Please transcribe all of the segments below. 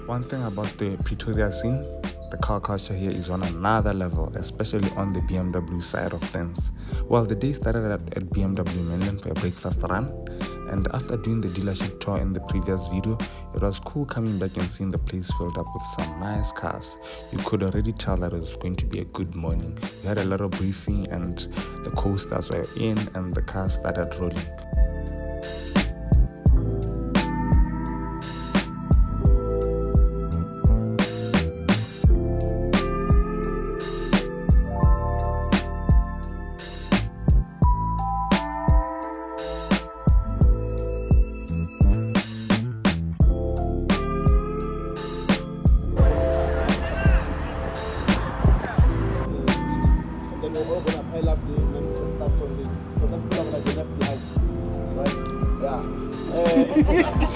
One thing about the Pretoria scene, the car culture here is on another level, especially on the BMW side of things. Well, the day started at BMW Mainland for a breakfast run, and after doing the dealership tour in the previous video, it was cool coming back and seeing the place filled up with some nice cars. You could already tell that it was going to be a good morning. We had a lot of briefing and the coasters were in and the cars started rolling.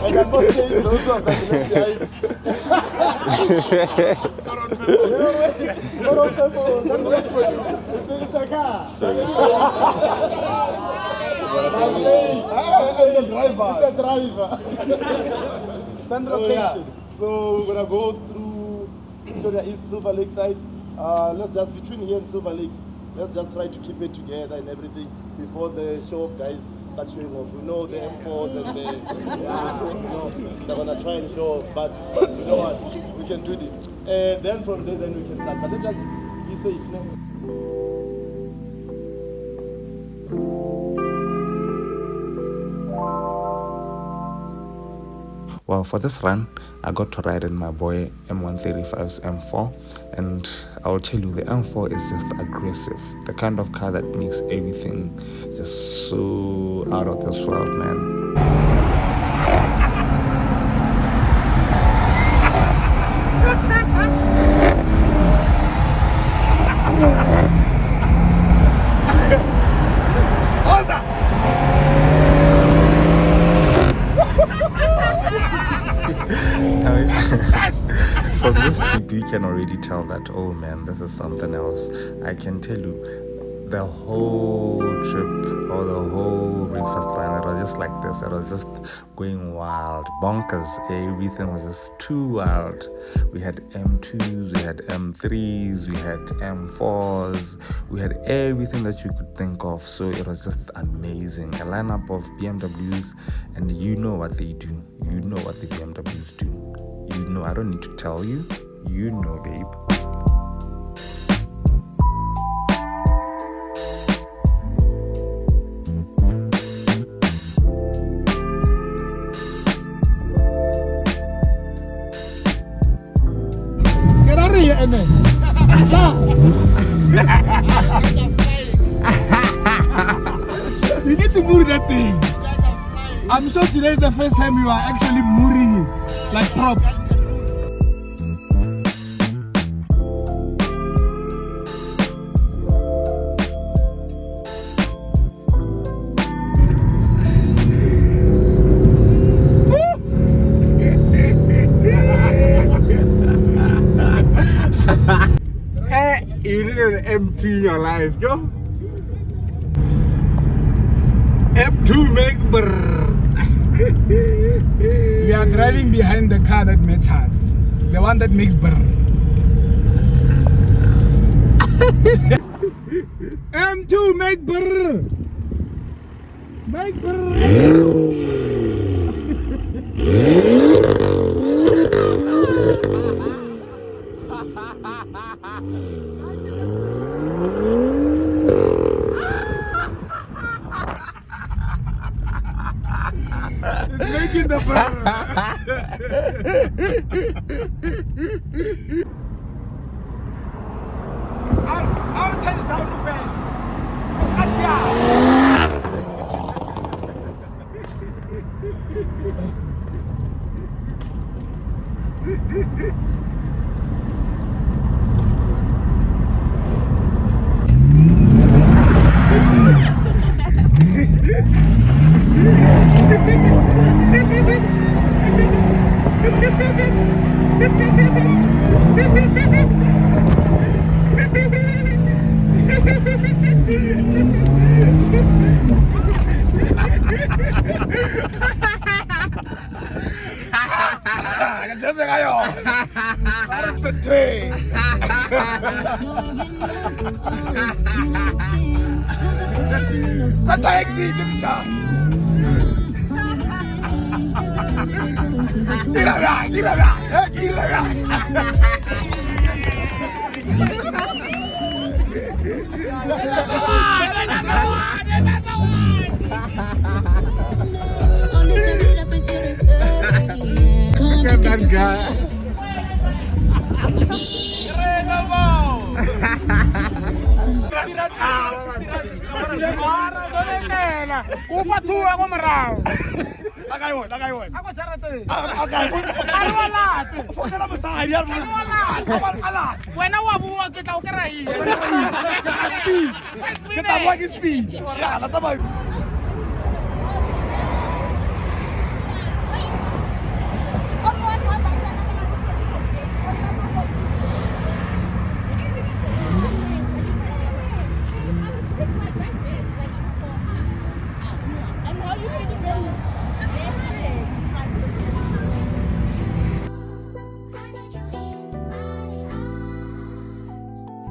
And I'm not saying those ones that left behind. Some wait for you. It's the car. I'm the driver. It's the driver. Sandra location. So we're gonna go through Pretoria East, Silver Lake side. Let's just between here and Silver Lakes. Let's just try to keep it together and everything before the show of guys start showing off. We know the M4s and the they're gonna try and show off, but you know what? We can do this. Then from there, then we can start. But let's just be safe. No? Well, for this run, I got to ride in my boy M135's M4, and I'll tell you, the M4 is just aggressive. The kind of car that makes everything just so out of this world, man. From this clip, you can already tell that, oh man, this is something else. I can tell you, the whole trip or the whole breakfast run, it was just like this. It was just going wild, bonkers. Everything was just too wild. We had M2s, we had M3s, we had M4s, we had everything that you could think of. So it was just amazing. A lineup of BMWs, and you know what they do. You know what the BMWs do. You know, I don't need to tell you. You know, babe. Get out of here, Anton. You need to move that thing. I'm sure today is the first time you are actually moving it like prop. You need an M2 in your life, yo. M2 make brrr. We are driving behind the car that matters, the one that makes brrr. M2 make brrr. Make brrr. It's making the burn. I'll touch down the fan.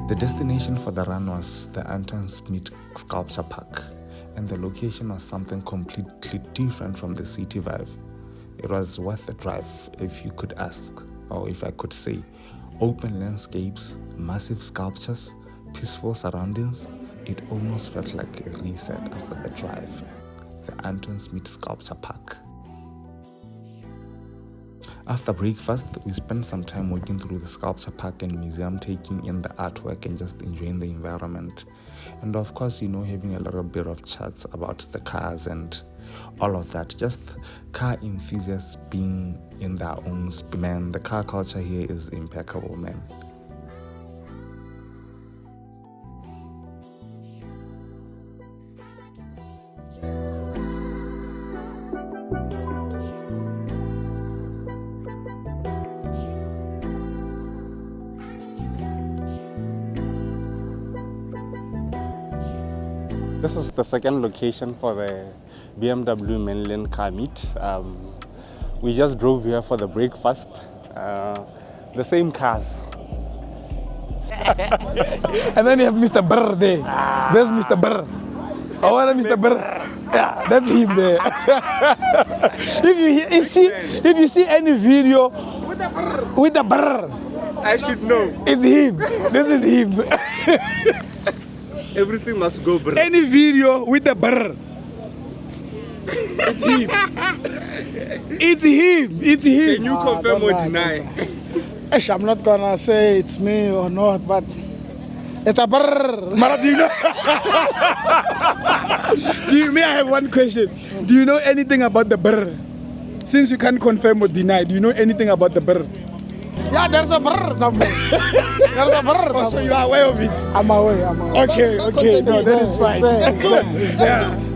The destination for the run was the Anton Smit Sculpture Park, and the location was something completely different from the city vibe. It was worth the drive, if you could ask, or if I could say. Open landscapes, massive sculptures, peaceful surroundings. It almost felt like a reset after the drive. The Anton Smit Sculpture Park. After breakfast, we spent some time walking through the sculpture park and museum, taking in the artwork and just enjoying the environment. And of course, having a little bit of chats about the cars and all of that. Just car enthusiasts being in their own speed. Man, the car culture here is impeccable, man. This is the second location for the BMW mainland car meet. We just drove here for the breakfast. The same cars. And then you have Mr. Brr there. There's Mr. Brr. I want Mr. Brr. Yeah, that's him there. If you see any video with the Brr, I should know. it's him. This is him. Everything must go brr. Any video with the Brr, it's him. It's him. It's him. Can you confirm or deny? I'm not gonna say it's me or not, but it's a brrr. Maradino. May I have one question? Do you know anything about the Brr? Since you can't confirm or deny, do you know anything about the Brr? Yeah, there's a brrr somewhere. There's a brrr somewhere. So you are aware of it? I'm aware. Okay. No, that is fine.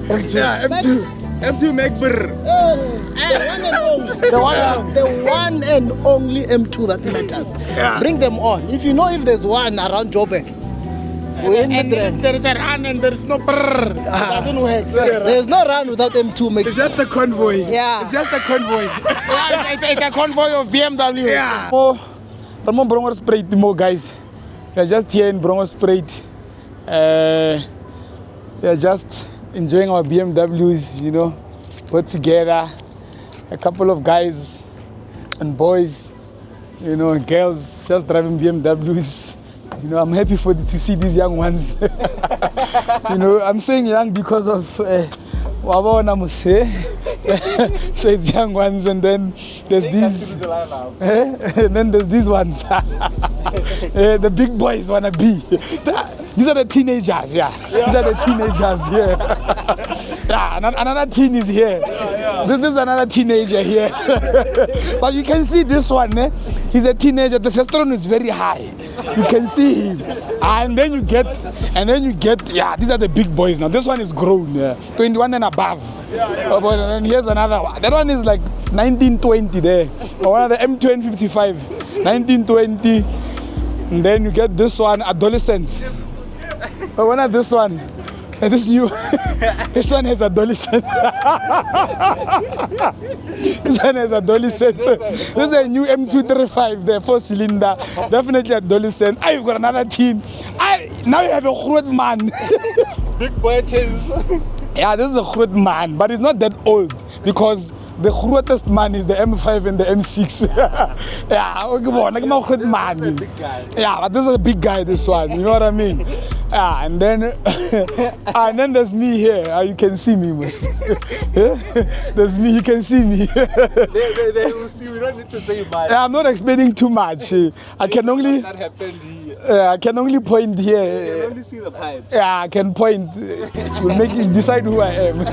M2. M2 make brr. The one and only M2 that matters. Yeah. Bring them on. If you know if there's one around Joburg, we're in And if there is a run and there is no brr, it doesn't work. There's no run without M2 it's just a convoy. Yeah. It's just a convoy. it's a convoy of BMW. Yeah. Oh, Brongo Sprait, more guys. We're just here in Brongo Sprait. We're just enjoying our BMWs, put together. A couple of guys and boys, and girls just driving BMWs. I'm happy to see these young ones. I'm saying young because of Wabona so it's young ones, and then there's these, and then there's these ones. The big boys wanna be. These are the teenagers, yeah. These are the teenagers, yeah. Yeah, another teen is here. This is another teenager here. But you can see this one, he's a teenager. The testosterone is very high. You can see him. And then you get, yeah, these are the big boys now. This one is grown, 21 and above. And then here's another one. That one is like 1920 there. One of the M255, 1920. And then you get this one, adolescents. But one of this one, this you, this one has adolescents. This one has adolescents. This is a new M235 there, 4-cylinder. Definitely adolescent. You've got another teen. Now you have a groot man. Big boy chains. Yeah, this is a groot man, but he's not that old because the grootest man is the M5 and the M6. Yeah, come on, like a groot man. Yeah, but this is a big guy, this one. You know what I mean? Yeah, and then there's me here. You can see me, Mus. Yeah? There's me. You can see me. They will see. We don't need to say much. Yeah, I'm not explaining too much. I can only. That happened here. I can only point You here. can only see the pipe. Yeah, I can point. Will make you decide who I am.